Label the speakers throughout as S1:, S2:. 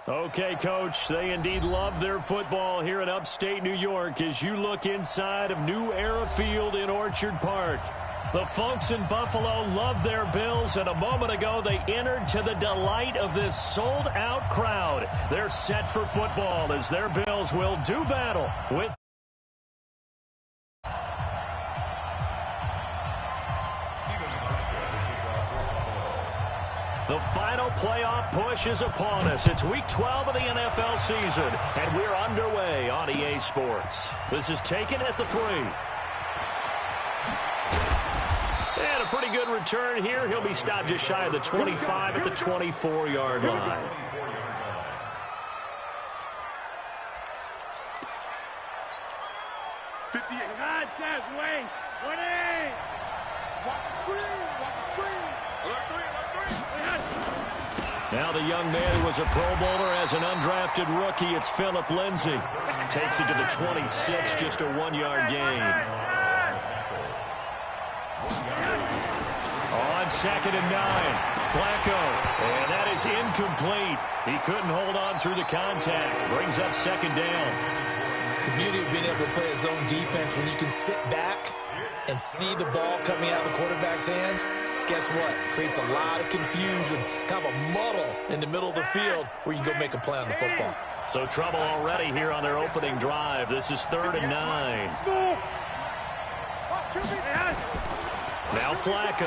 S1: Okay, Coach, they indeed love their football here in upstate New York as you look inside of New Era Field in Orchard Park. The folks in Buffalo love their Bills, and a moment ago they entered to the delight of this sold-out crowd. They're set for football as their Bills will do battle with... The final playoff push is upon us. It's Week 12 of the NFL season, and we're underway on EA Sports. This is taken at the 3. And a pretty good return here. He'll be stopped just shy of the 25 at the 24-yard line. Now the young man who was a Pro Bowler as an undrafted rookie, it's Phillip Lindsay. Takes it to the 26, just a 1-yard gain. On 2nd and 9, Flacco, and that is incomplete. He couldn't hold on through the contact. Brings up 2nd down.
S2: The beauty of being able to play a zone defense when you can sit back and see the ball coming out of the quarterback's hands. Guess what? Creates a lot of confusion, kind of a muddle in the middle of the field where you can go make a play on the football.
S1: So trouble already here on their opening drive. This is 3rd and 9. Now Flacco.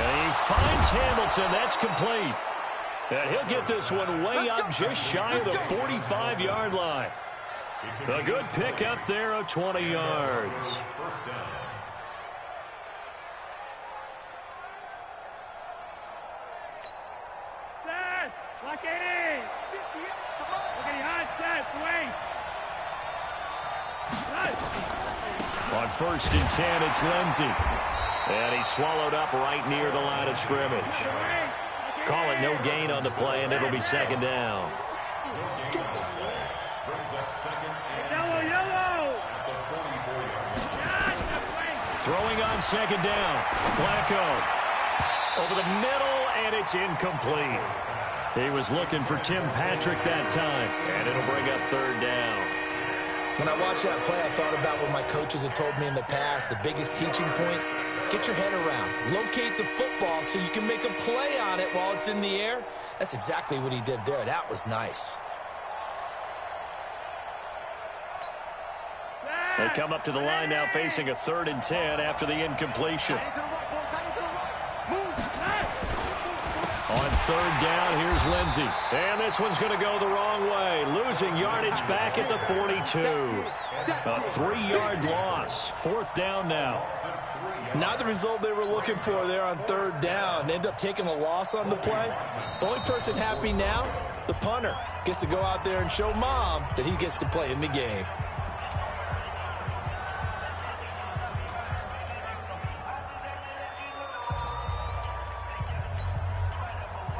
S1: And he finds Hamilton. That's complete. And he'll get this one way up just shy of the 45-yard line. A good pick up there of 20 yards. On 1st and 10, it's Lindsay. And he's swallowed up right near the line of scrimmage. Call it no gain on the play, and it'll be 2nd down. Throwing on 2nd down. Flacco. Over the middle, and it's incomplete. He was looking for Tim Patrick that time, and it'll bring up 3rd down.
S2: When I watched that play, I thought about what my coaches had told me in the past. The biggest teaching point, get your head around. Locate the football so you can make a play on it while it's in the air. That's exactly what he did there. That was nice.
S1: They come up to the line now facing a 3rd and 10 after the incompletion. On 3rd down, here's Lindsay. And this one's going to go the wrong way. Losing yardage back at the 42. A 3-yard loss. 4th down now.
S2: Not the result they were looking for there on 3rd down. They end up taking a loss on the play. The only person happy now, the punter, gets to go out there and show Mom that he gets to play in the game.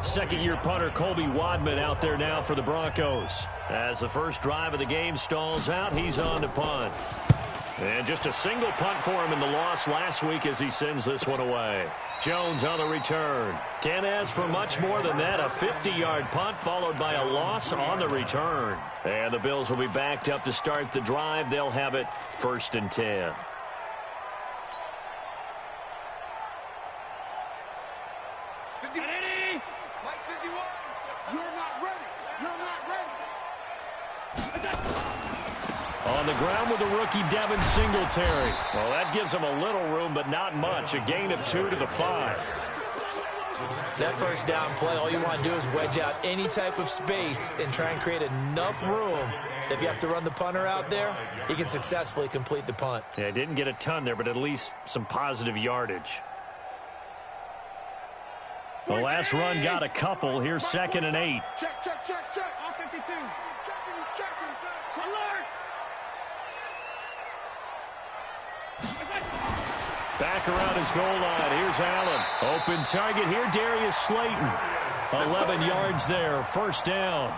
S1: Second-year punter Colby Wadman out there now for the Broncos. As the first drive of the game stalls out, he's on to punt. And just a single punt for him in the loss last week as he sends this one away. Jones on the return. Can't ask for much more than that. A 50-yard punt followed by a loss on the return. And the Bills will be backed up to start the drive. They'll have it 1st and 10. On the ground with the rookie Devin Singletary. Well, that gives him a little room, but not much. A gain of 2 to the 5.
S2: That first down play, all you want to do is wedge out any type of space and try and create enough room. If you have to run the punter out there, he can successfully complete the punt.
S1: Yeah, didn't get a ton there, but at least some positive yardage. The last run got a couple. Here's 2nd and 8.
S3: Check. All 52. He's checking. Alert!
S1: Back around his goal line. Here's Allen. Open target here, Darius Slayton. 11 yards there. 1st down.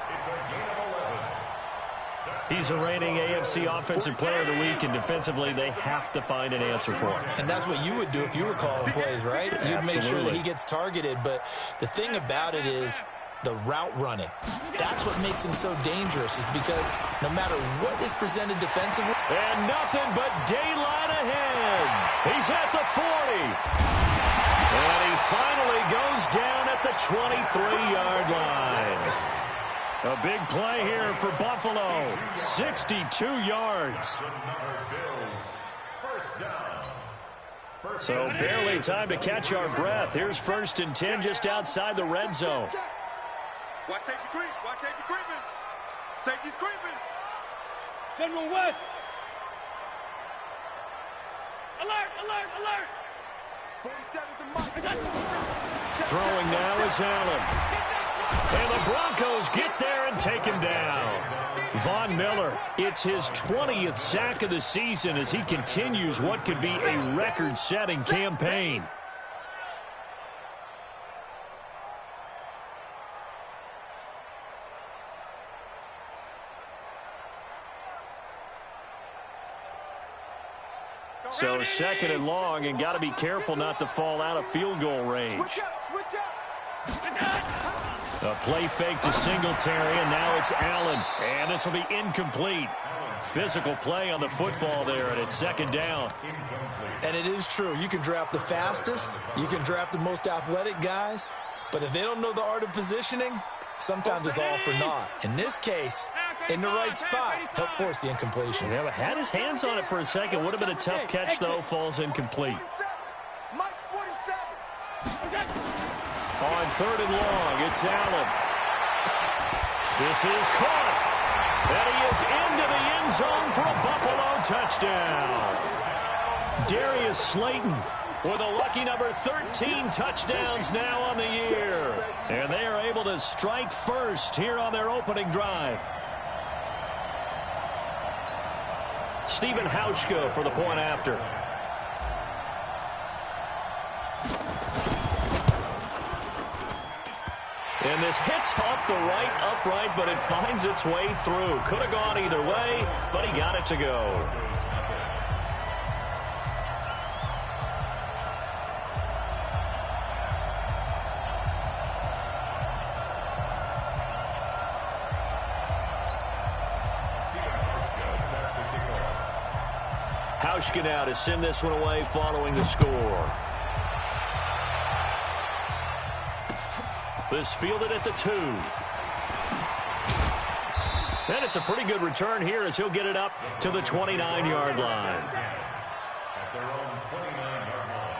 S1: He's the reigning AFC Offensive Player of the Week, and defensively they have to find an answer for him.
S2: And that's what you would do if you were calling plays, right? You'd make sure that he gets targeted. But the thing about it is the route running. That's what makes him so dangerous, is because no matter what is presented defensively.
S1: And nothing but daylight ahead. He's at the 40. And he finally goes down at the 23-yard line. A big play here for Buffalo. 62 yards. So barely time to catch our breath. Here's 1st and 10 just outside the red zone.
S3: Watch safety creep. Watch safety creeping. Safety's creeping. General West. Alert, alert, alert. 47's the mic.
S1: Throwing now is Allen. And the Broncos get there and take him down. Von Miller, it's his 20th sack of the season as he continues what could be a record-setting campaign. So 2nd and long, and got to be careful not to fall out of field goal range.
S3: Switch up.
S1: A play fake to Singletary, and now it's Allen. And this will be incomplete. Physical play on the football there, and it's 2nd down.
S2: And it is true. You can draft the fastest. You can draft the most athletic guys. But if they don't know the art of positioning, sometimes it's all for naught. In this case, in the right spot, help force the incompletion.
S1: Yeah, but had his hands on it for a second. Would have been a tough catch, though. Falls incomplete.
S3: Mike's 47.
S1: On 3rd and long, it's Allen. This is caught. And he is into the end zone for a Buffalo touchdown. Darius Slayton with a lucky number 13 touchdowns now on the year. And they are able to strike first here on their opening drive. Stephen Hauschka for the point after. And this hits off the right upright, but it finds its way through. Could have gone either way, but he got it to go. Hauschka now to send this one away following the score. This fielded at the 2. And it's a pretty good return here as he'll get it up to the 29-yard line.
S4: At their own 29-yard line.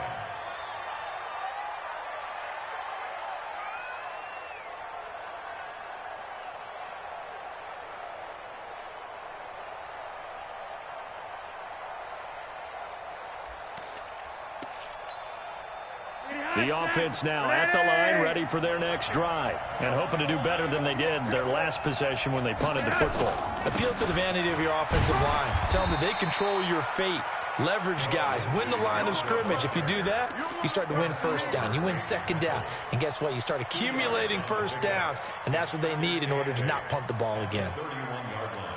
S1: The offense now at the line, ready for their next drive, and hoping to do better than they did their last possession when they punted the football.
S2: Appeal to the vanity of your offensive line. Tell them that they control your fate. Leverage guys. Win the line of scrimmage. If you do that, you start to win 1st down. You win 2nd down. And guess what? You start accumulating 1st downs, and that's what they need in order to not punt the ball again.
S4: 31-yard line.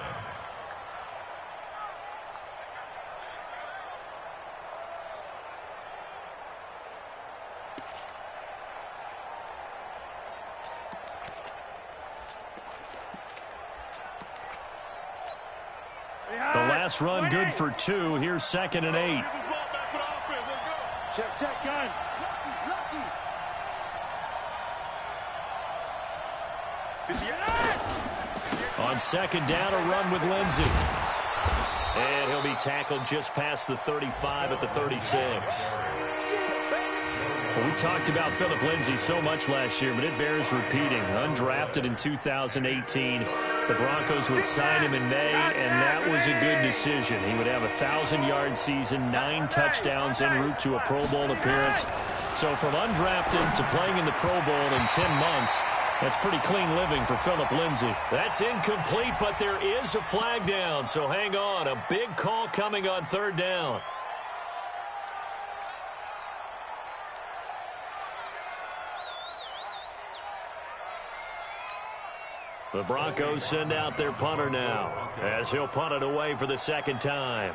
S1: The last run good for 2. Here's 2nd and 8.
S3: Check, gun.
S1: On 2nd down, a run with Lindsey. And he'll be tackled just past the 35 at the 36. Well, we talked about Philip Lindsay so much last year, but it bears repeating. Undrafted in 2018. The Broncos would sign him in May, and that was a good decision. He would have a 1,000-yard season, 9 touchdowns en route to a Pro Bowl appearance. So from undrafted to playing in the Pro Bowl in 10 months, that's pretty clean living for Philip Lindsay. That's incomplete, but there is a flag down, so hang on. A big call coming on 3rd down. The Broncos send out their punter now as he'll punt it away for the 2nd time.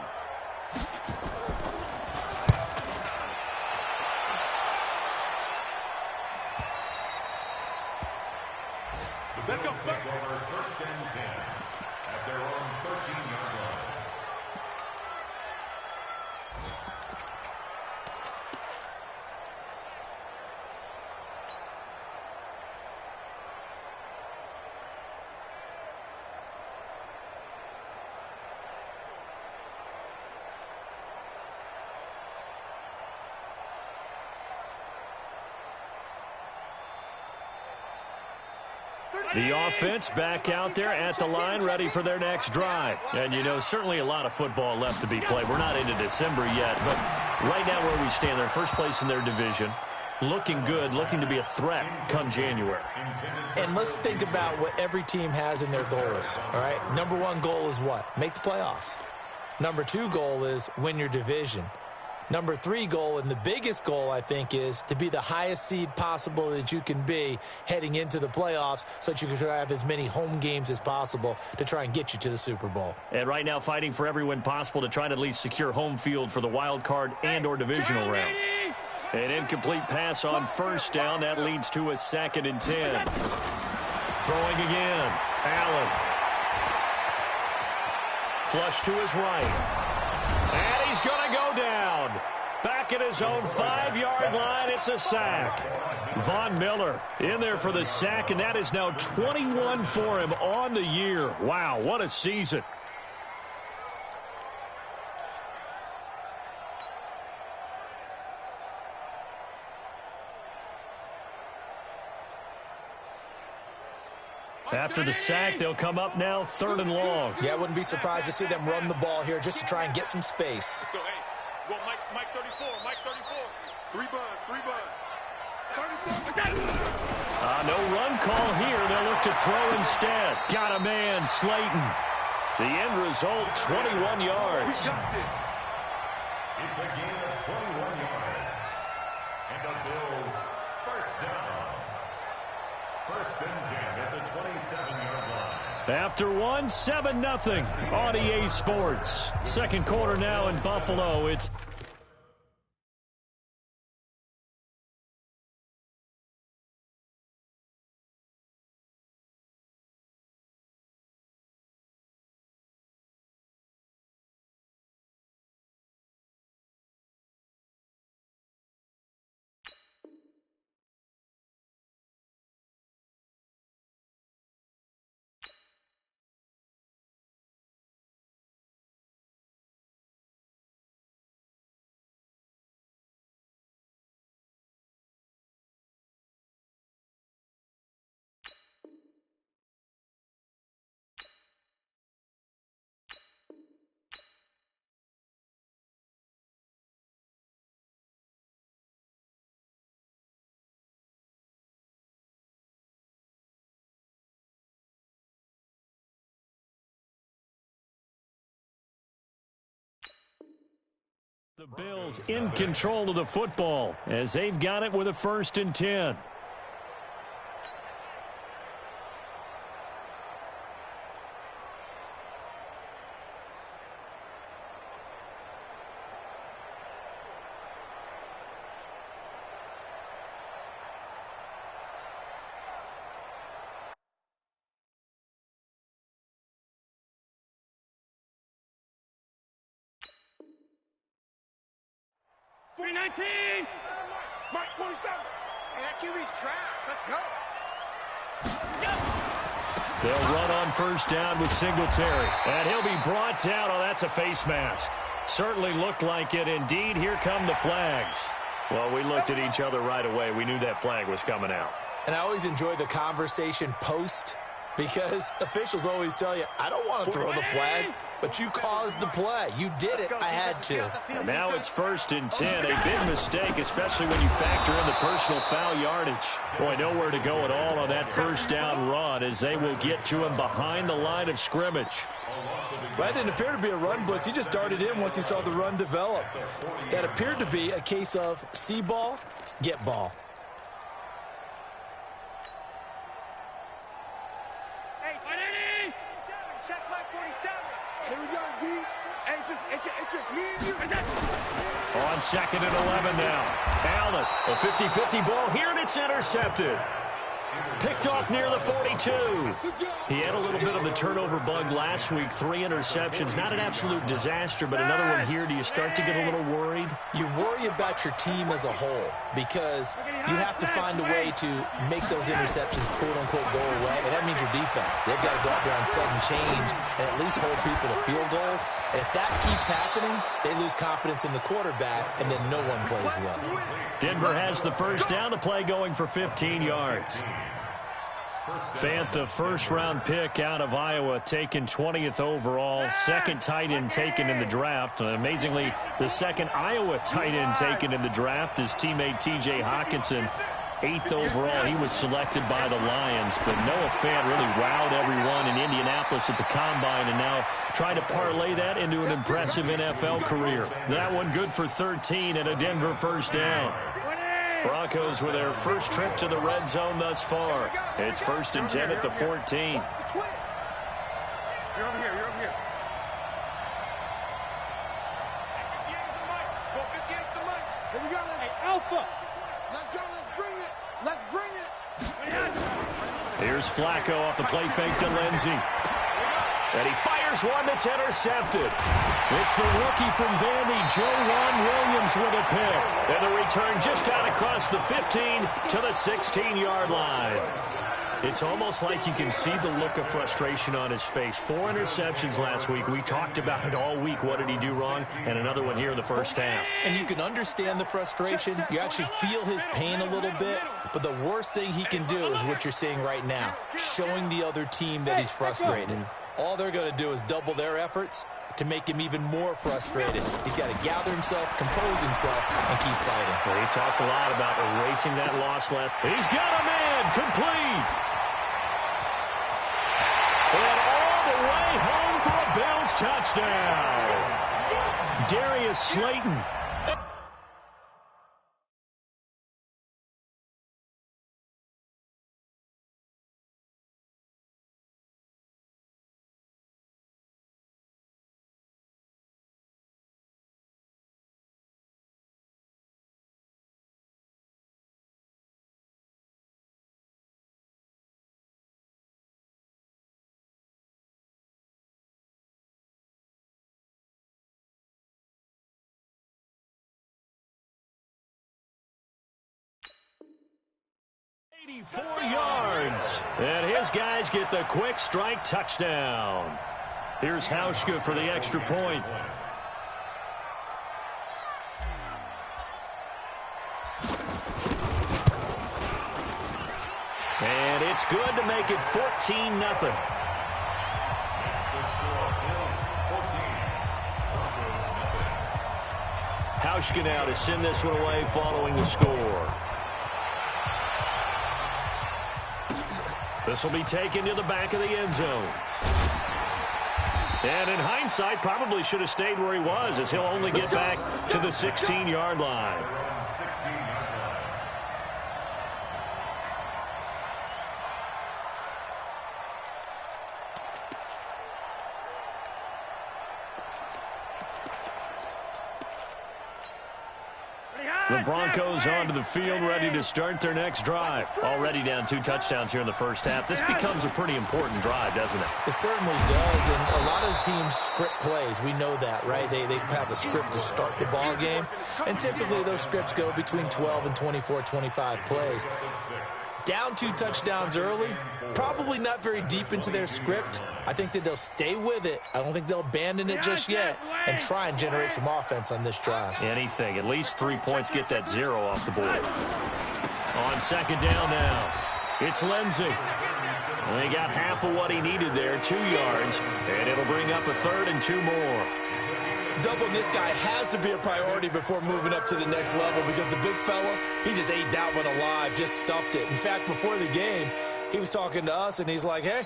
S3: Let's go, Spurs.
S4: First and 10 at their own 13-yard line.
S1: The offense back out there at the line, ready for their next drive. And, you know, certainly a lot of football left to be played. We're not into December yet, but right now where we stand, they're first place in their division. Looking good, looking to be a threat come January.
S2: And let's think about what every team has in their goals, all right? Number one goal is what? Make the playoffs. Number two goal is win your division. Number three goal, and the biggest goal, I think, is to be the highest seed possible that you can be heading into the playoffs so that you can try to have as many home games as possible to try and get you to the Super Bowl.
S1: And right now fighting for every win possible to try to at least secure home field for the wild card and or divisional round. An incomplete pass on first down. That leads to a 2nd and 10. Throwing again. Allen. Flush to his right. And he's going to go down. Back at his own 5-yard line, it's a sack. Von Miller in there for the sack, and that is now 21 for him on the year. Wow, what a season. After the sack, they'll come up now 3rd and long.
S2: Yeah, I wouldn't be surprised to see them run the ball here just to try and get some space.
S3: Let's go, hey. Well, Mike 34, Mike 34. 3 buds.
S1: No run call here. They'll look to throw instead. Got a man, Slayton. The end result, 21 yards.
S3: We got this.
S4: It's a gain of 21 yards. And the Bills first down. 1st and 10 at the 27-yard line.
S1: After one, 7-0 on EA Sports. Second quarter now in Buffalo. It's the Bills in control of the football as they've got it with a 1st and 10.
S3: Mike 27.
S5: Hey, that QB's trash. Let's go.
S1: They'll run on first down with Singletary. And he'll be brought down. Oh, that's a face mask. Certainly looked like it. Indeed, here come the flags. Well, we looked at each other right away. We knew that flag was coming out.
S2: And I always enjoy the conversation post because officials always tell you, I don't want to throw the flag, but you caused the play. You did it. I had to.
S1: And now it's 1st and 10. A big mistake, especially when you factor in the personal foul yardage. Boy, nowhere to go at all on that first down run as they will get to him behind the line of scrimmage.
S2: That didn't appear to be a run blitz. He just darted in once he saw the run develop. That appeared to be a case of see ball, get ball.
S3: It's just me and you.
S1: On 2nd and 11 now. Allen, a 50-50 ball here, and it's intercepted. Picked off near the 42. He had a little bit of the turnover bug last week. 3 interceptions. Not an absolute disaster, but another one here. Do you start to get a little worried?
S2: You worry about your team as a whole because you have to find a way to make those interceptions quote-unquote go away, and that means your defense. They've got to go out there on sudden change and at least hold people to field goals. And if that keeps happening, they lose confidence in the quarterback, and then no one plays well.
S1: Denver has the first down. The play going for 15 yards. Fant, the first-round pick out of Iowa, taken 20th overall, second tight end taken in the draft. Amazingly, the second Iowa tight end taken in the draft is teammate T.J. Hawkinson. 8th overall, he was selected by the Lions, but Noah Fant really wowed everyone in Indianapolis at the Combine and now trying to parlay that into an impressive NFL career. That one good for 13 and a Denver first down. Broncos with their first trip to the red zone thus far. It's 1st and 10 at the 14.
S3: You're over here. You're over here. Here we go. Hey, Alpha. Let's go. Let's bring it. Let's bring it.
S1: Here's Flacco off the play fake to Lindsey. And he fires one that's intercepted. It's the rookie from Vandy, Joe Williams, with a pick. And the return just out across the 15 to the 16-yard line. It's almost like you can see the look of frustration on his face. 4 interceptions last week. We talked about it all week. What did he do wrong? And another one here in the first half.
S2: And you can understand the frustration. You actually feel his pain a little bit. But the worst thing he can do is what you're seeing right now, showing the other team that he's frustrated. All they're going to do is double their efforts to make him even more frustrated. He's got to gather himself, compose himself, and keep fighting.
S1: Well, he talked a lot about erasing that loss left. He's got a man complete. And all the way home for a Bills touchdown. Darius Slayton. Yards. And his guys get the quick strike touchdown. Here's Hauschka for the extra point. And it's good to make it 14-0. Hauschka now to send this one away following the score. This will be taken to the back of the end zone. And in hindsight, probably should have stayed where he was, as he'll only get back to the 16-yard line. The Broncos onto the field, ready to start their next drive. Already down 2 touchdowns here in the first half. This becomes a pretty important drive, doesn't it?
S2: It certainly does, and a lot of the teams script plays. We know that, right? They have a script to start the ball game, and typically those scripts go between 12 and 24, 25 plays. Down 2 touchdowns early, probably not very deep into their script. I think that they'll stay with it. I don't think they'll abandon it just yet and try and generate some offense on this drive.
S1: Anything. At least 3 points, get that 0 off the board. On second down now, it's Lindsey. And he got half of what he needed there, 2 yards, and it'll bring up a 3rd and 2 more.
S2: Doubling this guy has to be a priority before moving up to the next level because the big fella, he just ate that one alive, just stuffed it. In fact, before the game, he was talking to us, and he's like, hey,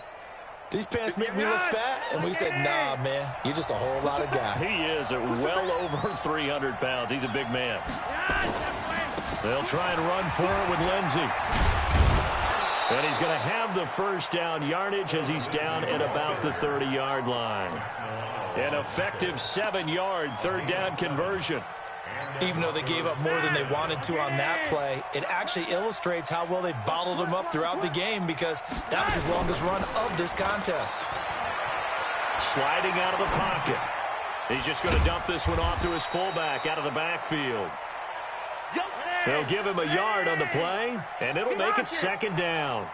S2: these pants make me look fat? And we said, nah, man, you're just a whole lot of guy.
S1: He is at well over 300 pounds. He's a big man. They'll try and run for it with Lindsey. And he's going to have the first down yardage as he's down at about the 30-yard line. An effective 7-yard 3rd down conversion.
S2: Even though they gave up more than they wanted to on that play, it actually illustrates how well they've bottled them up throughout the game because that was his longest run of this contest.
S1: Sliding out of the pocket. He's just going to dump this one off to his fullback out of the backfield. They'll give him a yard on the play, and it'll make it second down.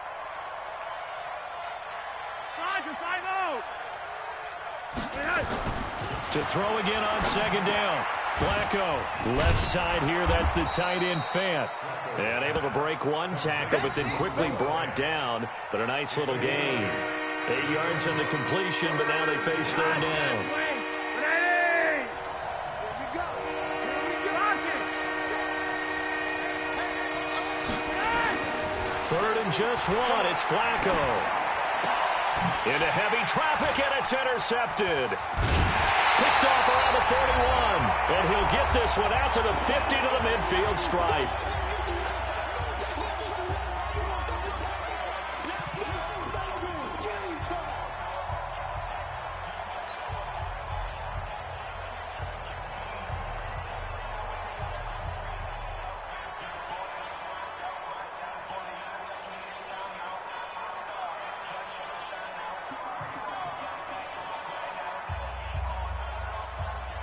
S1: To throw again on second down. Flacco, left side here, that's the tight end Fant. And able to break one tackle, but then quickly brought down. But a nice little gain. 8 yards on the completion, but now they face third down. Third and just one, it's Flacco. Into heavy traffic, and it's intercepted. Picked off around the 41, and he'll get this one out to the 50 to the midfield stripe.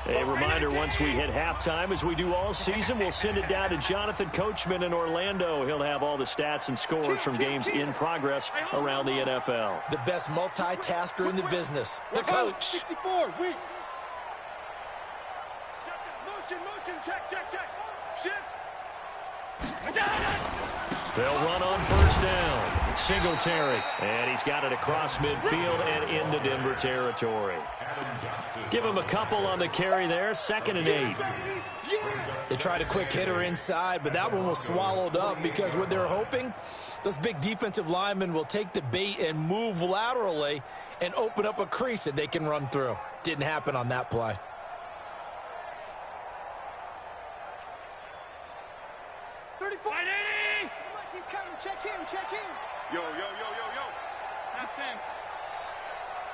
S1: A reminder, once we hit halftime, as we do all season, we'll send it down to Jonathan Coachman in Orlando. He'll have all the stats and scores from games in progress around the NFL.
S2: The best multitasker in the business, the coach.
S3: 64, weak. Motion, check. Shift.
S1: They'll run on first down. Singletary. And he's got it across midfield and into Denver territory. Give him a couple on the carry there. 2nd and 8.
S2: They tried a quick hitter inside, but that one was swallowed up because what they're hoping, those big defensive linemen will take the bait and move laterally and open up a crease that they can run through. Didn't happen on that play.
S5: Check in.
S3: Yo.
S5: That's him.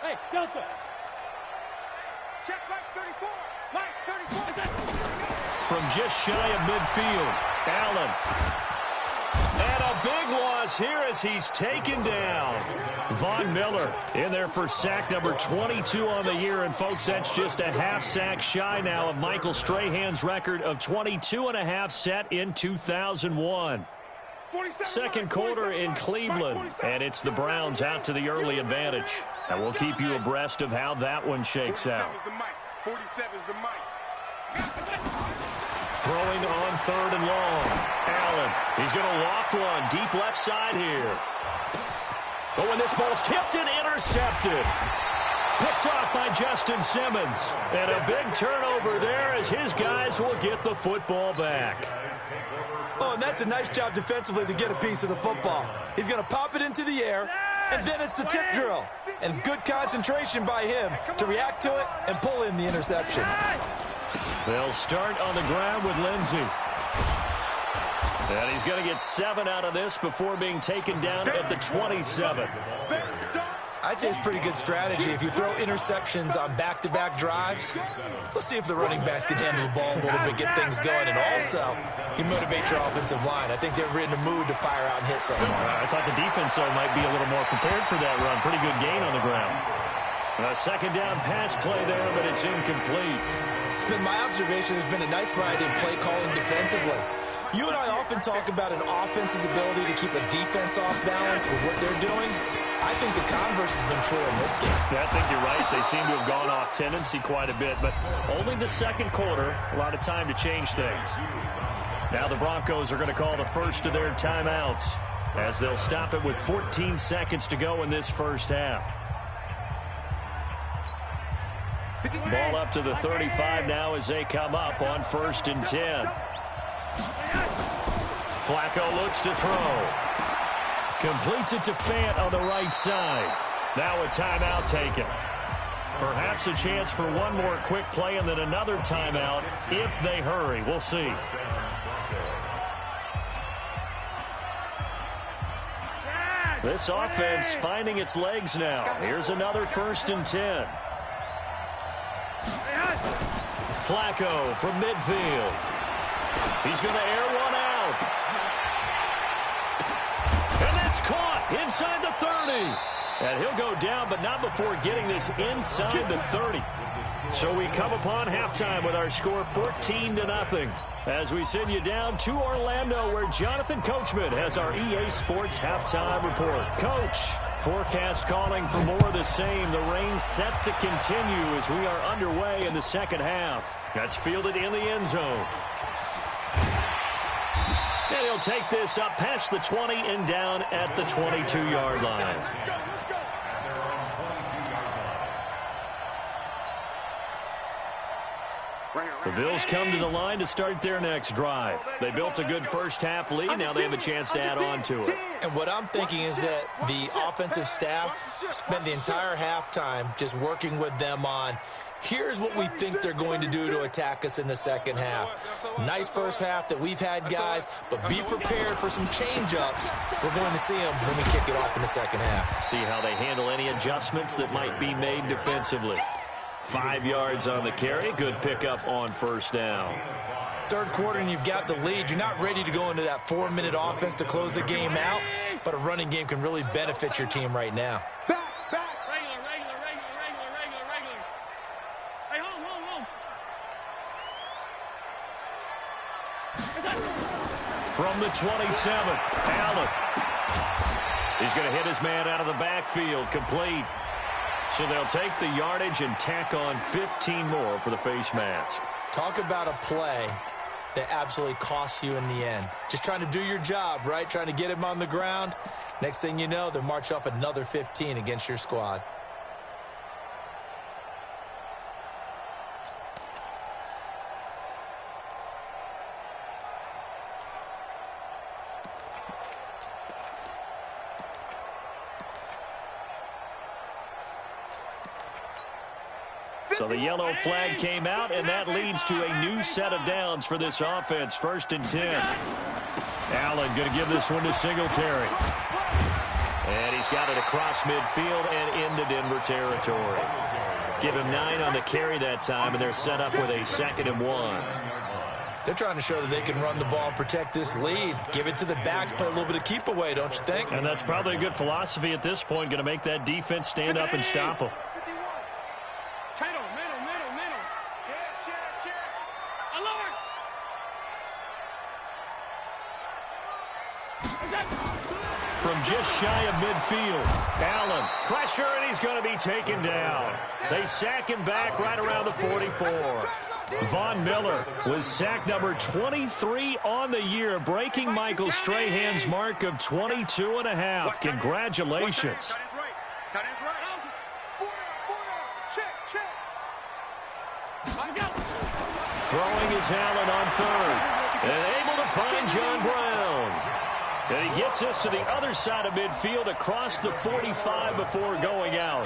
S5: Hey, Delta. Check right 34. Right 34.
S1: From just shy of midfield, Allen. And a big loss here as he's taken down. Von Miller in there for sack number 22 on the year. And, folks, that's just a half sack shy now of Michael Strahan's record of 22.5 set in 2001. Second quarter in Cleveland, and it's the Browns out to the early advantage. And we'll keep you abreast of how that one shakes out.
S3: 47's the mic.
S1: Throwing on 3rd and long. Allen, he's going to loft one deep left side here. But when this ball's tipped and intercepted. Picked off by Justin Simmons. And a big turnover there as his guys will get the football back.
S2: Oh, and that's a nice job defensively to get a piece of the football. He's going to pop it into the air, and then it's the tip drill. And good concentration by him to react to it and pull in the interception.
S1: They'll start on the ground with Lindsey. And he's going to get 7 out of this before being taken down at the 27.
S2: I'd say it's pretty good strategy if you throw interceptions on back-to-back drives. Let's see if the running backs can handle the ball a little bit, get things going, and also you motivate your offensive line. I think they're in the mood to fire out and hit someone.
S1: I thought the defense, though, might be a little more prepared for that run. Pretty good gain on the ground. A second down pass play there, but it's incomplete.
S2: It's been my observation there's been a nice variety of play calling defensively. You and I often talk about an offense's ability to keep a defense off balance with what they're doing. I think the converse has been true in this game.
S1: Yeah, I think you're right. They seem to have gone off tendency quite a bit, but only the second quarter, a lot of time to change things. Now the Broncos are going to call the first of their timeouts as they'll stop it with 14 seconds to go in this first half. Ball up to the 35 now as they come up on 1st and 10. Flacco looks to throw. Completes it to Fant on the right side. Now a timeout taken. Perhaps a chance for one more quick play and then another timeout if they hurry. We'll see. This offense finding its legs now. Here's another 1st and 10. Flacco from midfield. He's going to air one out. And that's caught inside the 30. And he'll go down, but not before getting this inside the 30. So we come upon halftime with our score 14-0. As we send you down to Orlando, where Jonathan Coachman has our EA Sports halftime report. Coach, forecast calling for more of the same. The rain set to continue as we are underway in the second half. That's fielded in the end zone. And he'll take this up past the 20 and down at the 22-yard line. The Bills come to the line to start their next drive. They built a good first-half lead. Now they have a chance to add on to it.
S2: And what I'm thinking is that the offensive staff spent the entire halftime just working with them on, here's what we think they're going to do to attack us in the second half. Nice first half that we've had, guys, but be prepared for some change-ups. We're going to see them when we kick it off in the second half.
S1: See how they handle any adjustments that might be made defensively. 5 yards on the carry. Good pickup on first down.
S2: Third quarter and you've got the lead. You're not ready to go into that 4-minute offense to close the game out, but a running game can really benefit your team right now.
S5: Back. Regular. Hey, home.
S1: From the 27, Allen. He's going to hit his man out of the backfield. Complete. So they'll take the yardage and tack on 15 more for the face mask.
S2: Talk about a play that absolutely costs you in the end. Just trying to do your job, right? Trying to get him on the ground. Next thing you know, they'll march off another 15 against your squad.
S1: So the yellow flag came out, and that leads to a new set of downs for this offense. 1st and 10. Allen going to give this one to Singletary. And he's got it across midfield and into Denver territory. Give him 9 on the carry that time, and they're set up with a 2nd and 1.
S2: They're trying to show that they can run the ball and protect this lead. Give it to the backs, play a little bit of keep away, don't you think?
S1: And that's probably a good philosophy at this point, going to make that defense stand up and stop them. From just shy of midfield, Allen, pressure, and he's going to be taken down. They sack him back right around the 44. Von Miller was sack number 23 on the year, breaking Michael Strahan's mark of 22.5. Congratulations. Throwing is Allen on 3rd, and able to find John Brown. And he gets us to the other side of midfield across the 45 before going out.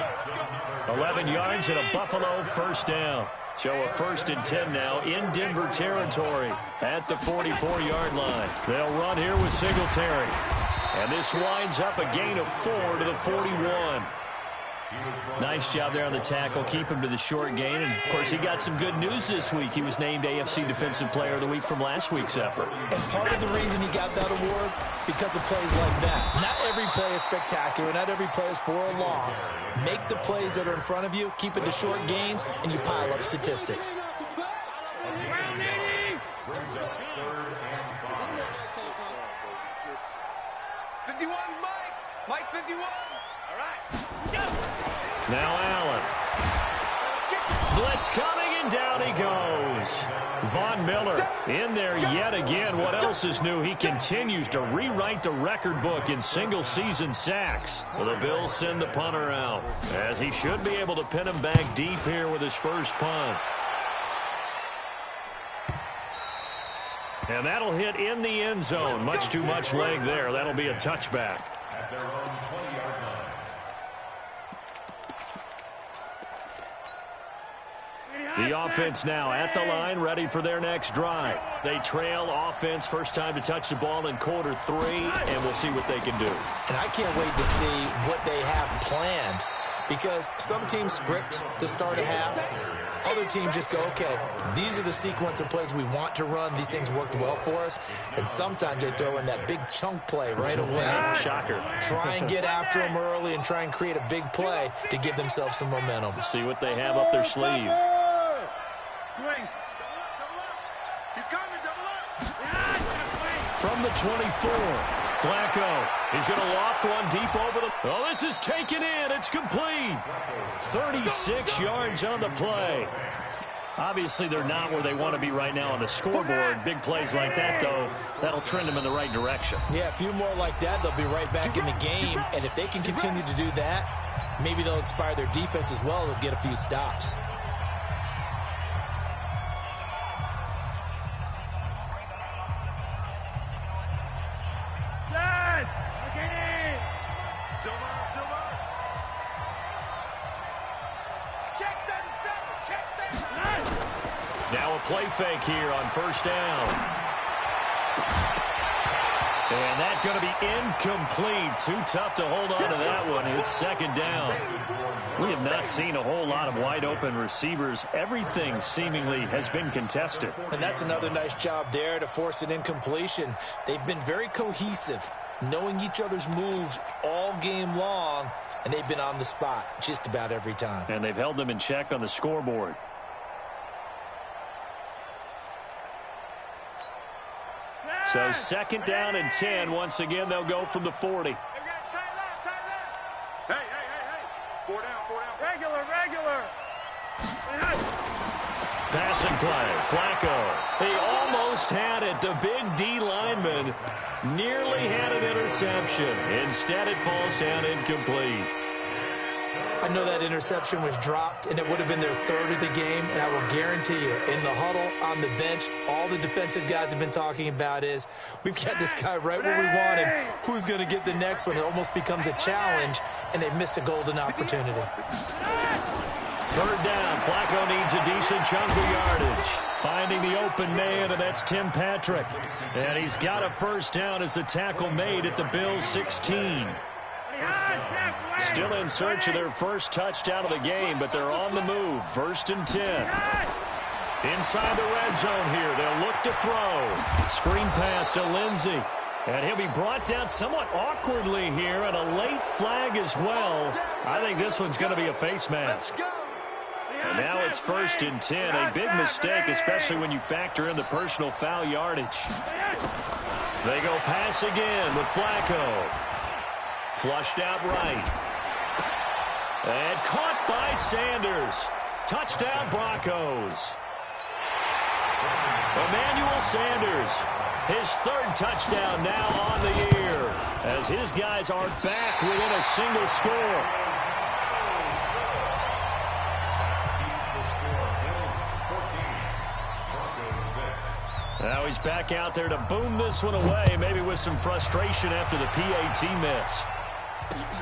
S1: 11 yards and a Buffalo 1st down. So a 1st and 10 now in Denver territory at the 44-yard line. They'll run here with Singletary. And this winds up a gain of 4 to the 41. Nice job there on the tackle. Keep him to the short gain. And, of course, he got some good news this week. He was named AFC Defensive Player of the Week from last week's effort.
S2: And part of the reason he got that award, because of plays like that. Not every play is spectacular. Not every play is for a loss. Make the plays that are in front of you, keep it to short gains, and you pile up statistics.
S3: 51, Mike 51. All right.
S1: Now Allen. Blitz coming, and down he goes. Von Miller in there yet again. What else is new? He continues to rewrite the record book in single-season sacks. Well, the Bills send the punter out, as he should be able to pin him back deep here with his first punt. And that'll hit in the end zone. Much too much leg there. That'll be a touchback.
S4: At their own 20-yard line.
S1: The offense now at the line, ready for their next drive. They trail offense, first time to touch the ball in quarter 3, and we'll see what they can do.
S2: And I can't wait to see what they have planned. because some teams script to start a half. Other teams just go, okay, these are the sequence of plays we want to run. These things worked well for us. And sometimes they throw in that big chunk play right away.
S1: Shocker.
S2: Try and get after them early and try and create a big play to give themselves some momentum.
S1: See what they have up their sleeve. From the 24, Flacco. He's going to loft one deep over the... Oh, this is taken in. It's complete. 36 yards on the play. Obviously, they're not where they want to be right now on the scoreboard. Big plays like that, though, that'll trend them in the right direction.
S2: Yeah, a few more like that, they'll be right back in the game. And if they can continue to do that, maybe they'll inspire their defense as well. They'll get a few stops.
S1: Now a play fake here on first down. And that's going to be incomplete. Too tough to hold on to that one. It's second down. We have not seen a whole lot of wide-open receivers. Everything seemingly has been contested.
S2: And that's another nice job there to force an incompletion. They've been very cohesive, knowing each other's moves all game long, and they've been on the spot just about every time.
S1: And they've held them in check on the scoreboard. So second down and 10. Once again, they'll go from the 40.
S3: Hey. 4 down.
S5: Regular.
S1: Passing play. Flacco. He almost had it. The big D lineman nearly had an interception. Instead, it falls down incomplete.
S2: I know that interception was dropped, and it would have been their third of the game, and I will guarantee you, in the huddle, on the bench, all the defensive guys have been talking about is, we've got this guy right where we want him. Who's going to get the next one? It almost becomes a challenge, and they missed a golden opportunity.
S1: Third down. Flacco needs a decent chunk of yardage. Finding the open man, and that's Tim Patrick. And he's got a first down as the tackle made at the Bills' 16. Still in search of their first touchdown of the game, but they're on the move. First and 10. Inside the red zone here. They'll look to throw. Screen pass to Lindsey. And he'll be brought down somewhat awkwardly here, and a late flag as well. I think this one's going to be a face mask. And now it's first and 10. A big mistake, especially when you factor in the personal foul yardage. They go pass again with Flacco. Flushed out right. And caught by Sanders. Touchdown Broncos. Emmanuel Sanders. His third touchdown now on the year. As his guys are back within a single score. Now he's back out there to boom this one away, maybe with some frustration after the PAT miss.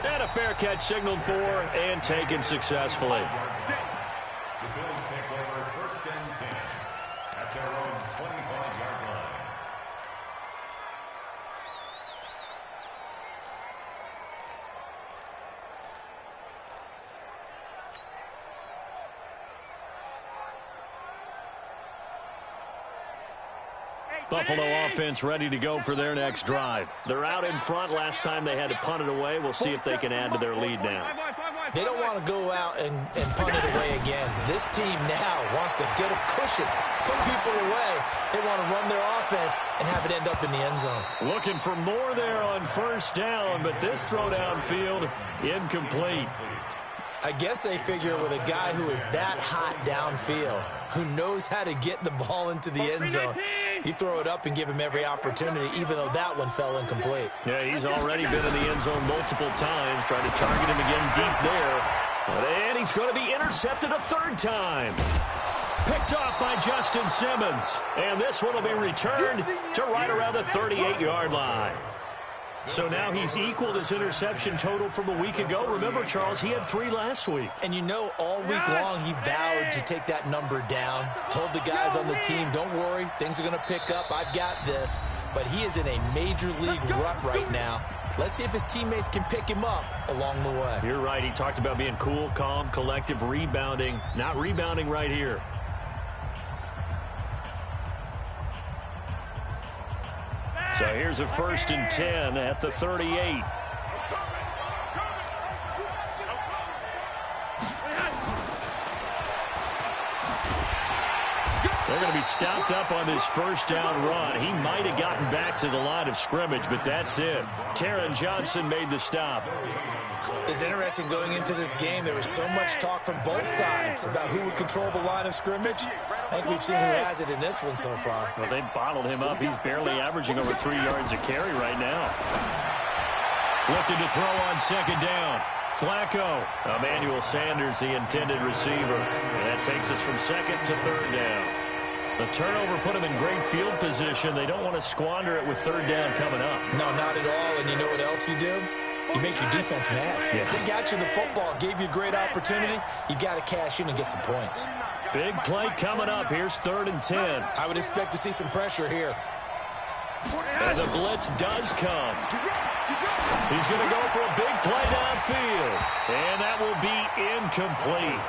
S1: And a fair catch signaled for and taken successfully.
S4: The Bills take over first and 10 at their own 25-yard line.
S1: Buffalo offense ready to go for their next drive. They're out in front. Last time they had to punt it away. We'll see if they can add to their lead now.
S2: They don't want to go out and punt it away again. This team now wants to get a cushion, put people away. They want to run their offense and have it end up in the end zone.
S1: Looking for more there on first down, but this throw downfield incomplete.
S2: I guess they figure with a guy who is that hot downfield, who knows how to get the ball into the end zone, you throw it up and give him every opportunity, even though that one fell incomplete.
S1: Yeah, he's already been in the end zone multiple times, trying to target him again deep there. And he's going to be intercepted a third time. Picked off by Justin Simmons. And this one will be returned to right around the 38-yard line. So now he's equaled his interception total from a week ago. Remember, Charles, he had 3 last week.
S2: And you know, all week long he vowed to take that number down. Told the guys on the team, don't worry, things are going to pick up. I've got this. but he is in a major league rut right now. Let's see if his teammates can pick him up along the way.
S1: You're right. He talked about being cool, calm, collective, rebounding. Not rebounding right here. So here's a 1st and 10 at the 38. They're going to be stopped up on this 1st down run. He might have gotten back to the line of scrimmage, but that's it. Taron Johnson made the stop.
S2: It's interesting going into this game. There was so much talk from both sides about who would control the line of scrimmage. I think we've seen who has it in this one so far.
S1: Well, they bottled him up. He's barely averaging over 3 yards a carry right now. Looking to throw on 2nd down. Flacco. Emmanuel Sanders, the intended receiver. And that takes us from 2nd to 3rd down. The turnover put them in great field position. They don't want to squander it with 3rd down coming up.
S2: No, not at all. And you know what else you do? You make your defense mad.
S1: Yeah.
S2: They got you the football, gave you a great opportunity. You got to cash in and get some points.
S1: Big play coming up. Here's 3rd and 10.
S2: I would expect to see some pressure here.
S1: And the blitz does come. He's going to go for a big play downfield. And that will be incomplete.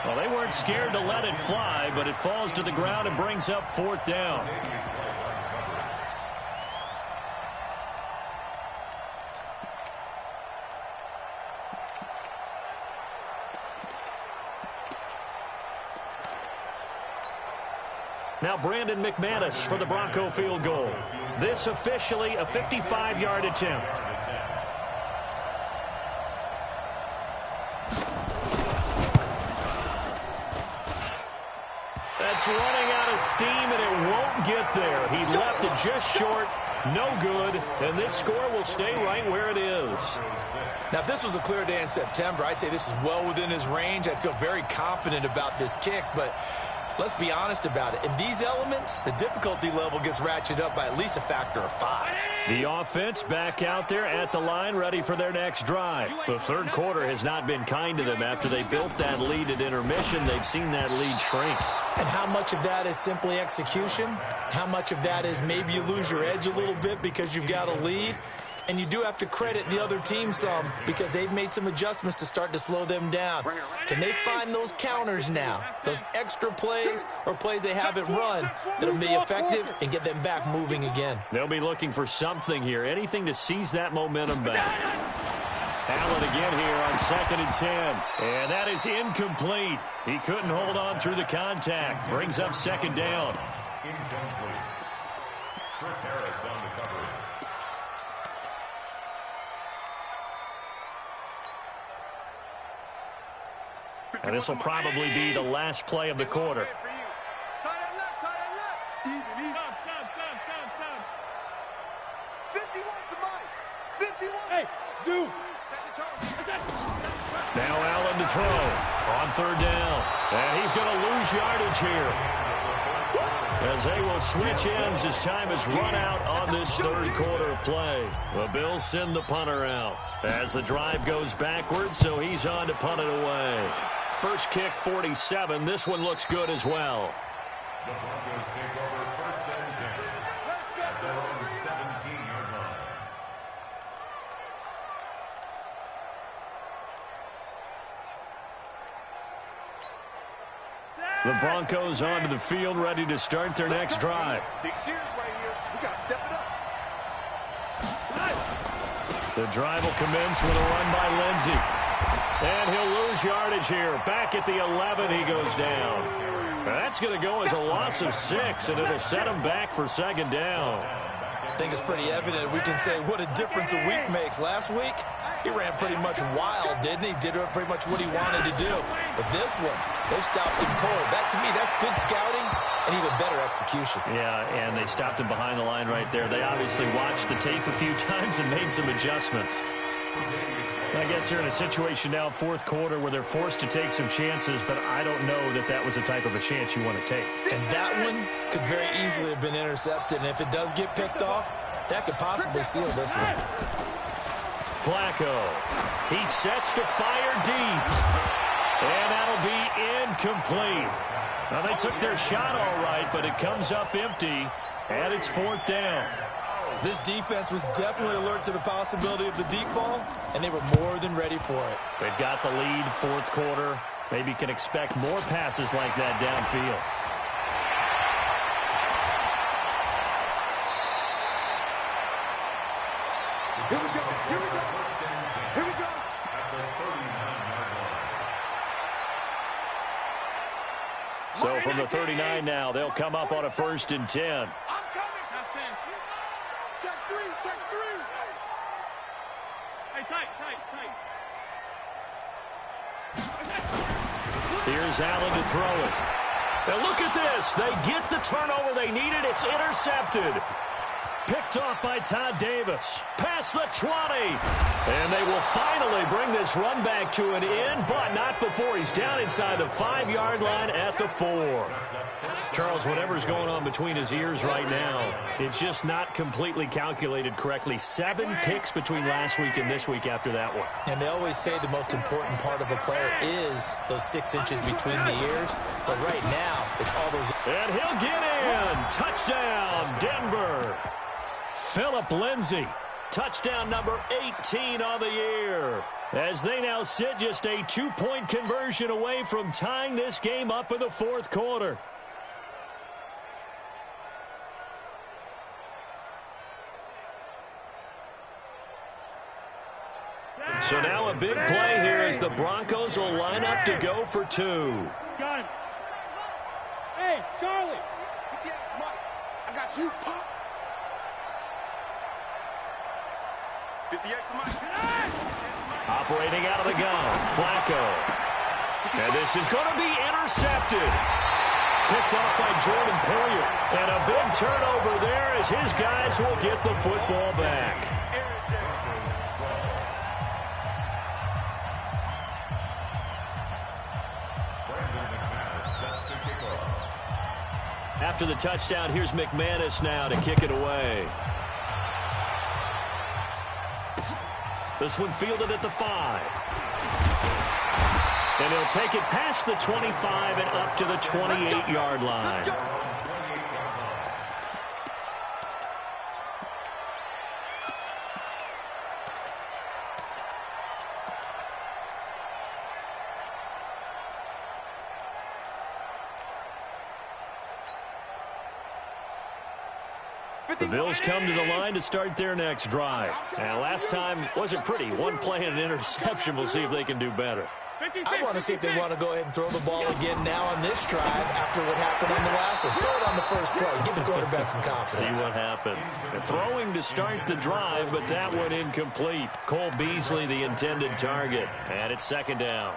S1: Well, they weren't scared to let it fly, but it falls to the ground and brings up 4th down. Now Brandon McManus for the Bronco field goal. This officially a 55-yard attempt. That's running out of steam, and it won't get there. He left it just short. No good, and this score will stay right where it is.
S2: Now, if this was a clear day in September, I'd say this is well within his range. I'd feel very confident about this kick, but let's be honest about it. In these elements, the difficulty level gets ratcheted up by at least a factor of 5.
S1: The offense back out there at the line, ready for their next drive. The 3rd quarter has not been kind to them. After they built that lead at intermission, they've seen that lead shrink.
S2: And how much of that is simply execution? How much of that is maybe you lose your edge a little bit because you've got a lead? And you do have to credit the other team some because they've made some adjustments to start to slow them down. Can they find those counters now, those extra plays or plays they haven't run that'll be effective and get them back moving again?
S1: They'll be looking for something here, anything to seize that momentum back. Allen again here on 2nd and 10. And that is incomplete. He couldn't hold on through the contact. Brings up 2nd down.
S4: Incomplete. Chris Harris on the coverage.
S1: And this will probably be the last play of the quarter. Now Allen to throw on 3rd down. And he's going to lose yardage here, as they will switch ends as time has run out on this 3rd quarter of play. The Bills send the punter out as the drive goes backwards, so he's on to punt it away. First kick, 47. This one looks good as well.
S4: The Broncos take over 1st and 10 at their own 17-yard line.
S1: The Broncos onto the field, ready to start their next drive.
S3: Big series right here. We got to step it up.
S1: The drive will commence with a run by Lindsey. And he'll lose yardage here. Back at the 11, he goes down. That's going to go as a loss of 6, and it'll set him back for 2nd down.
S2: I think it's pretty evident. We can say what a difference a week makes. Last week, he ran pretty much wild, didn't he? Did pretty much what he wanted to do. But this one, they stopped him cold. That, to me, that's good scouting and even better execution.
S1: Yeah, and they stopped him behind the line right there. They obviously watched the tape a few times and made some adjustments. I guess they're in a situation now, 4th quarter, where they're forced to take some chances, but I don't know that that was the type of a chance you want to take.
S2: And that one could very easily have been intercepted, and if it does get picked off, that could possibly seal this one.
S1: Flacco, he sets to fire deep, and that'll be incomplete. Now, they took their shot all right, but it comes up empty, and it's 4th down.
S2: This defense was definitely alert to the possibility of the deep ball, and they were more than ready for it.
S1: They've got the lead, fourth quarter. Maybe can expect more passes like that downfield.
S3: Here we go. Here we go. Here we go.
S4: At the 39-yard line.
S1: So from the 39 now, they'll come up on a 1st and 10.
S3: I'm coming.
S5: Top 10.
S3: Check three. Check three.
S5: Hey, tight.
S1: Here's Allen to throw it. And look at this. They get the turnover they needed. It's intercepted. Picked off by Todd Davis. Past the 20. And they will finally bring this run back to an end, but not before he's down inside the 5-yard line at the 4. Charles, whatever's going on between his ears right now, it's just not completely calculated correctly. 7 picks between last week and this week after that one.
S2: And they always say the most important part of a player is those 6 inches between the ears. But right now, it's all those.
S1: And he'll get in. Touchdown, Denver. Phillip Lindsay, touchdown number 18 on the year. As they now sit just a 2-point conversion away from tying this game up in the fourth quarter. So now a big play here as the Broncos will line up to go for 2.
S5: Got him. Hey, Charlie.
S3: I got you, Pop. 58 for Mike.
S1: Operating out of the gun, Flacco. And this is going to be intercepted. Picked off by Jordan Poyer. And a big turnover there as his guys will get the football back. After the touchdown, here's McManus now to kick it away. This one fielded at the 5. And he'll take it past the 25 and up to the 28-yard line. The Bills come to the line to start their next drive. And last time wasn't pretty. One play and an interception. We'll see if they can do better.
S2: I want to see if they want to go ahead and throw the ball again now on this drive after what happened on the last one. Throw it on the first play. Give the quarterback some confidence.
S1: See what happens. They're throwing to start the drive, but that one incomplete. Cole Beasley, the intended target. And it's 2nd down.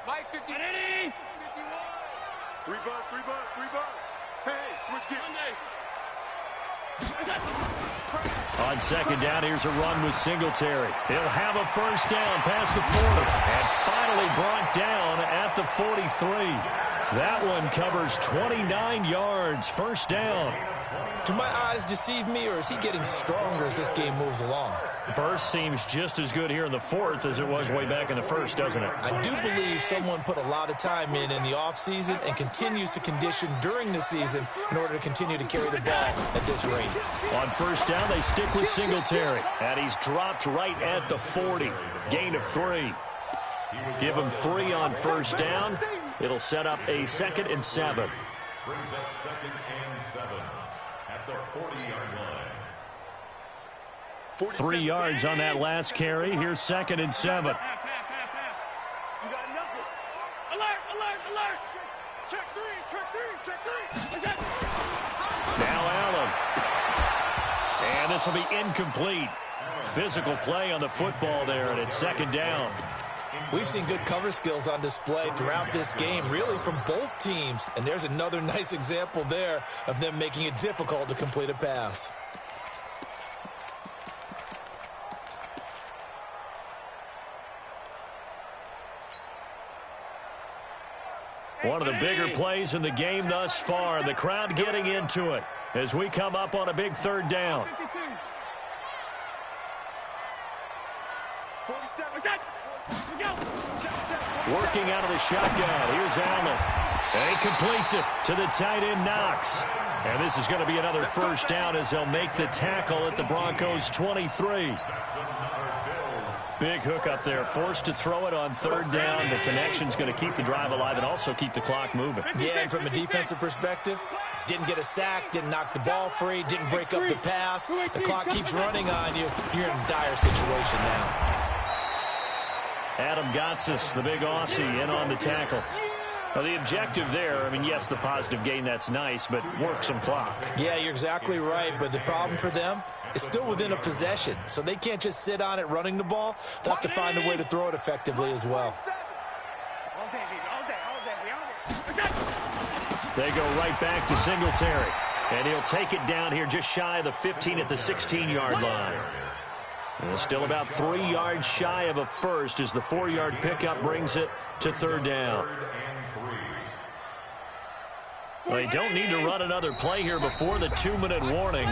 S3: Mike 50. 51. 3 bucks. Hey, switch gears.
S1: On 2nd down, here's a run with Singletary. He'll have a first down past the 40. And finally brought down at the 43. That one covers 29 yards. First down.
S2: Do my eyes deceive me, or is he getting stronger as this game moves along?
S1: Burst seems just as good here in the 4th as it was way back in the 1st, doesn't it?
S2: I do believe someone put a lot of time in the offseason and continues to condition during the season in order to continue to carry the ball at this rate.
S1: On first down, they stick with Singletary. And he's dropped right at the 40. Gain of 3. Give him 3 on first down. It'll set up a 2nd and 7.
S4: Brings up 2nd and 7 at the 40-yard line.
S1: 3 yards on that last carry. Here's 2nd and 7.
S3: You got nothing.
S5: Alert.
S3: Check three.
S1: Now Allen. And this will be incomplete. Physical play on the football there, and it's 2nd down.
S2: We've seen good cover skills on display throughout this game, really from both teams. And there's another nice example there of them making it difficult to complete a pass.
S1: One of the bigger plays in the game thus far. The crowd getting into it as we come up on a big third down. Working out of the shotgun. Here's Allen. And he completes it to the tight end, Knox. And this is going to be another first down as they'll make the tackle at the Broncos' 23. Big hook up there. Forced to throw it on third down. The connection's going to keep the drive alive and also keep the clock moving.
S2: Yeah, and from a defensive perspective, didn't get a sack, didn't knock the ball free, didn't break up the pass. The clock keeps running on you. You're in a dire situation now.
S1: Adam Gotsis, the big Aussie, in on the tackle. Now, the objective there, I mean, yes, the positive gain, that's nice, but work some clock.
S2: Yeah, you're exactly right, but the problem for them is still within a possession, so they can't just sit on it running the ball. They'll have to find a way to throw it effectively as well.
S1: They go right back to Singletary, and he'll take it down here just shy of the 15 at the 16-yard line. And still about 3 yards shy of a first as the 4-yard pickup brings it to third down. Well, they don't need to run another play here before the 2-minute warning.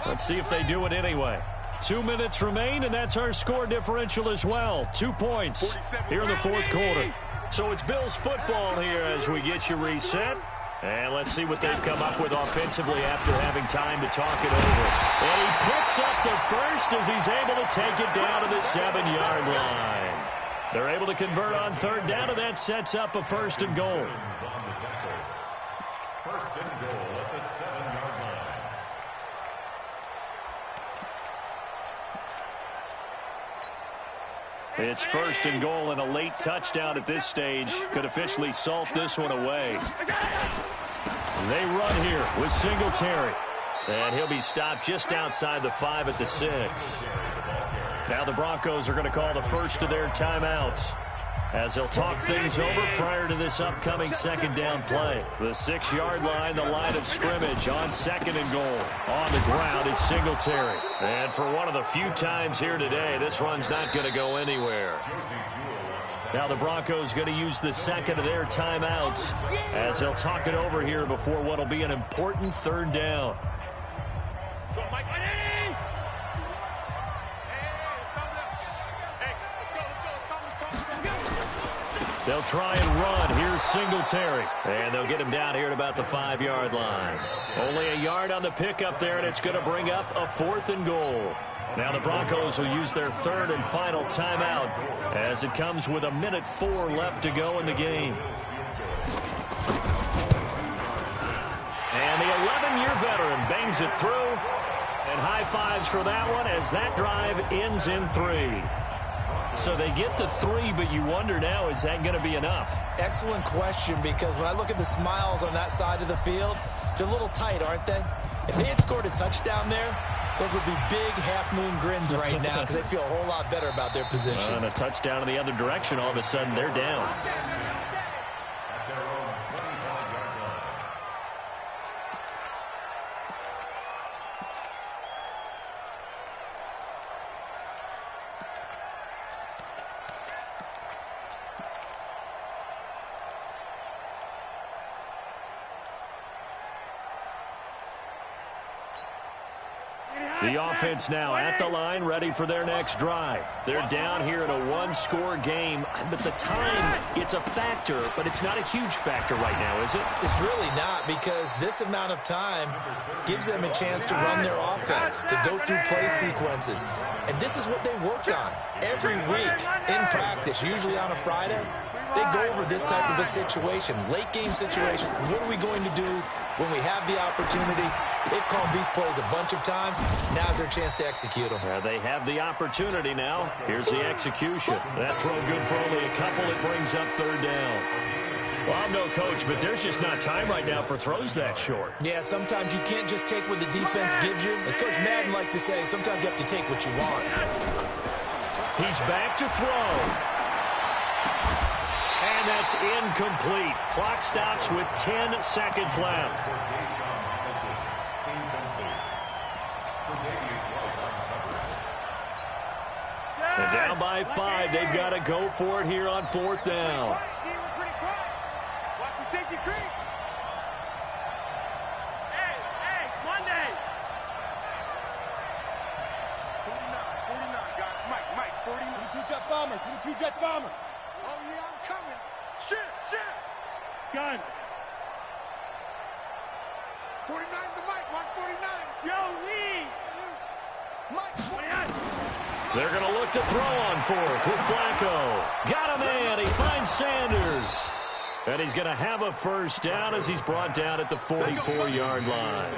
S1: Let's see if they do it anyway. 2 minutes remain, and that's our score differential as well. 2 points here in the fourth quarter. So it's Bills football here as we get you reset. And let's see what they've come up with offensively after having time to talk it over. And he picks up the first as he's able to take it down to the 7-yard line. They're able to convert on third down, and that sets up a first and goal.
S4: First and goal at the 7-yard line.
S1: It's first and goal, and a late touchdown at this stage could officially salt this one away. They run here with Singletary. And he'll be stopped just outside the 5 at the 6. Now the Broncos are going to call the first of their timeouts as they'll talk things over prior to this upcoming second down play. The 6-yard line, the line of scrimmage on second and goal. On the ground, it's Singletary. And for one of the few times here today, this run's not going to go anywhere. Now the Broncos going to use the second of their timeouts as they'll talk it over here before what will be an important third down. They'll try and run. Here's Singletary. And they'll get him down here at about the 5-yard line. Only a yard on the pickup there, and it's going to bring up a 4th and goal. Now the Broncos will use their third and final timeout as it comes with 1:04 left to go in the game. And the 11-year veteran bangs it through. And high fives for that one as that drive ends in 3. So they get the 3, but you wonder now, is that going to be enough?
S2: Excellent question, because when I look at the smiles on that side of the field, they're a little tight, aren't they? If they had scored a touchdown there, those would be big half-moon grins right now because they'd feel a whole lot better about their position.
S1: And a touchdown in the other direction, all of a sudden they're down. The offense now at the line, ready for their next drive. They're down here in a 1-score game, but the time, it's a factor, but it's not a huge factor right now, is it?
S2: It's really not, because this amount of time gives them a chance to run their offense, to go through play sequences. And this is what they work on every week in practice, usually on a Friday. They go over this type of a situation, late game situation. What are we going to do when we have the opportunity? They've called these plays a bunch of times. Now's their chance to execute them.
S1: They have the opportunity now. Here's the execution. That throw good for only a couple. It brings up third down. Well, I'm no coach, but there's just not time right now for throws that short.
S2: Yeah, sometimes you can't just take what the defense gives you. As Coach Madden liked to say, sometimes you have to take what you want.
S1: He's back to throw. And that's incomplete. Clock stops with 10 seconds left. And down by 5. They've got to go for it here on 4th down.
S3: Watch the safety Safety creep.
S5: Hey, Monday.
S3: 49, guys. Mike, 49.
S5: 22 jet bomber.
S3: Oh, yeah, I'm coming. Shit.
S5: Gun.
S3: 49's the Mike. Watch 49.
S5: Yo, Lee.
S3: Mike,
S5: 29.
S1: They're going to look to throw on fourth with Flacco. Got a man. He finds Sanders. And he's going to have a first down as he's brought down at the 44-yard line.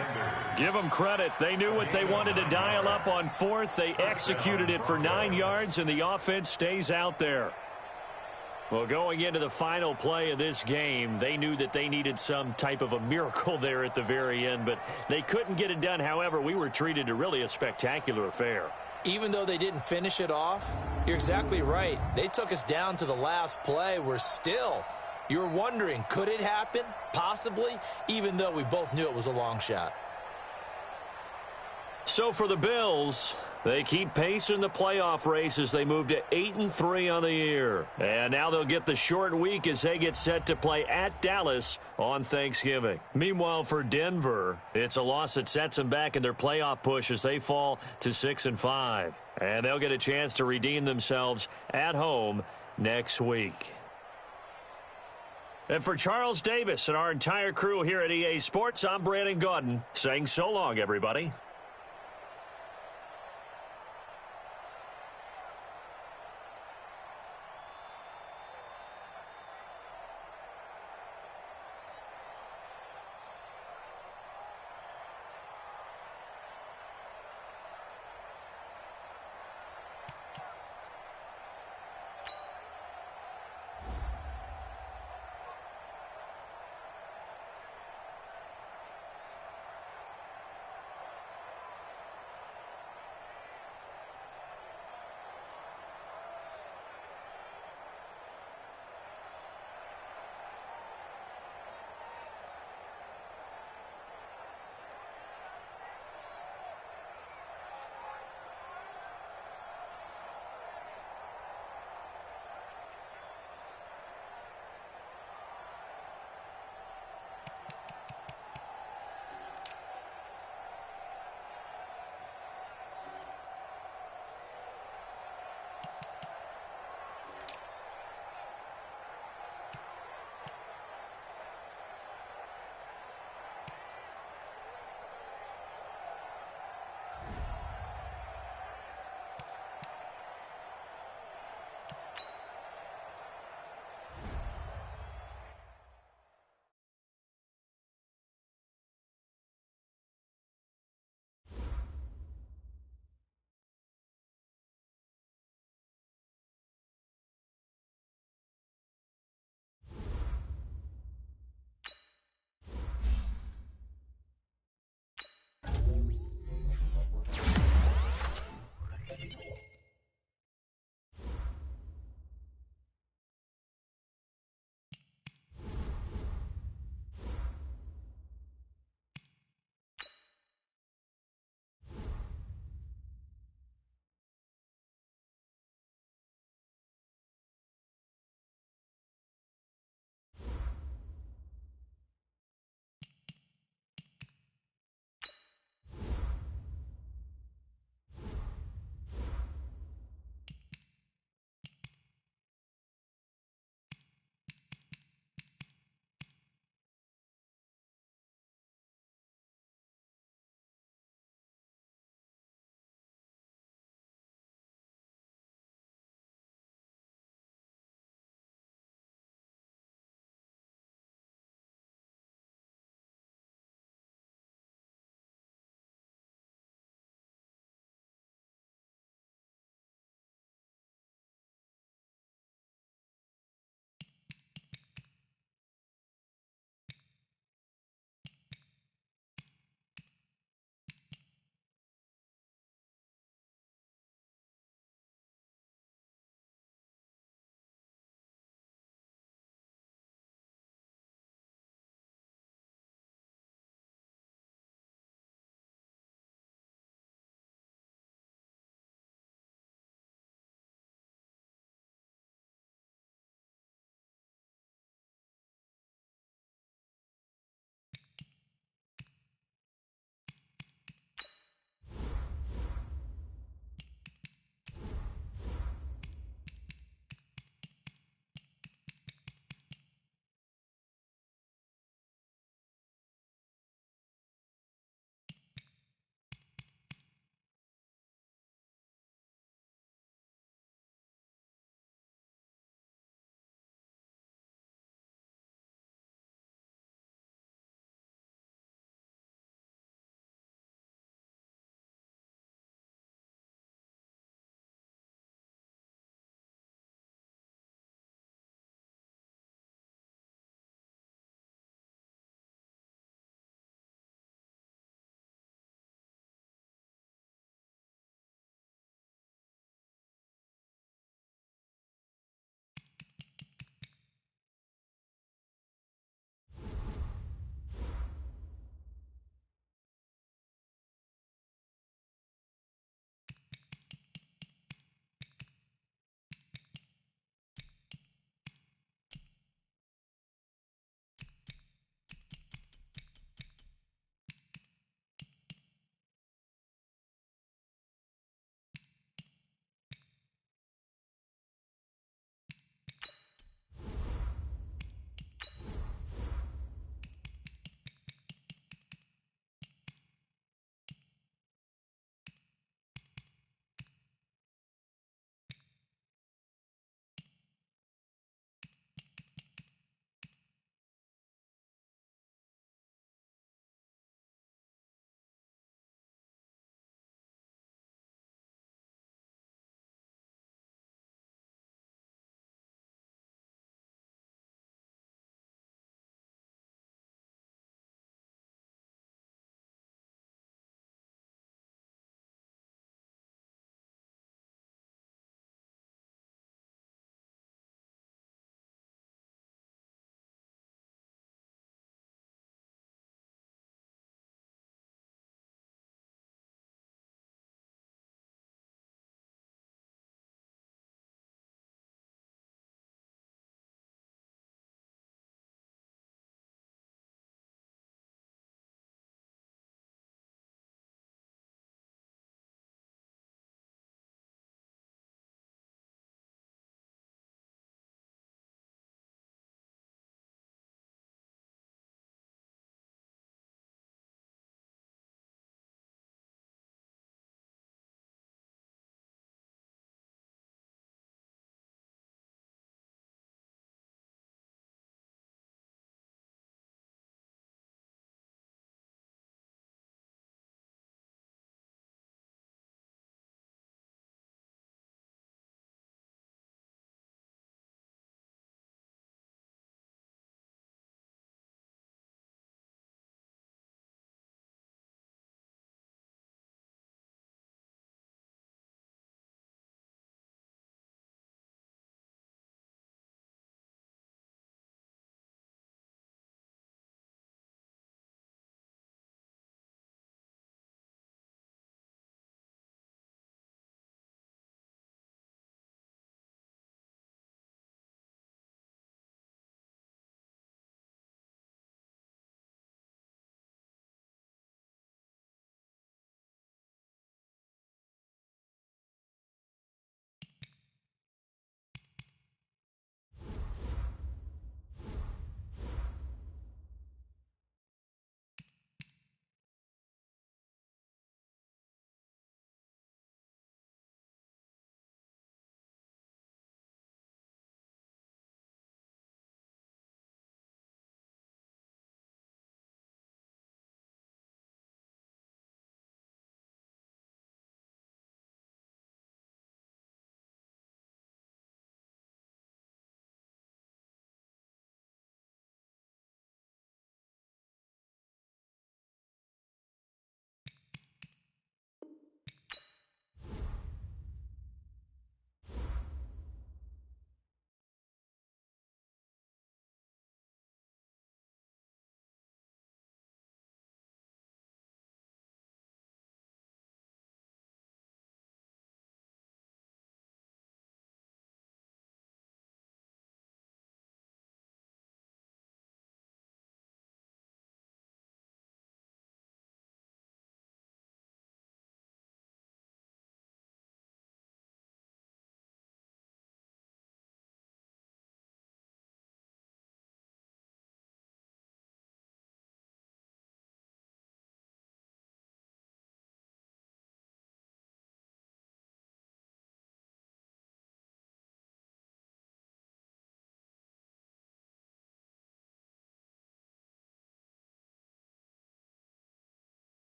S1: Give them credit. They knew what they wanted to dial up on fourth. They executed it for 9 yards, and the offense stays out there. Well, going into the final play of this game, they knew that they needed some type of a miracle there at the very end, but they couldn't get it done. However, we were treated to really a spectacular affair.
S2: Even though they didn't finish it off, you're exactly right. They took us down to the last play. You're wondering, could it happen? Possibly, even though we both knew it was a long shot.
S1: So for the Bills, they keep pace in the playoff race as they move to 8-3 on the year. And now they'll get the short week as they get set to play at Dallas on Thanksgiving. Meanwhile, for Denver, it's a loss that sets them back in their playoff push as they fall to 6-5. And they'll get a chance to redeem themselves at home next week. And for Charles Davis and our entire crew here at EA Sports, I'm Brandon Gaudin saying so long, everybody.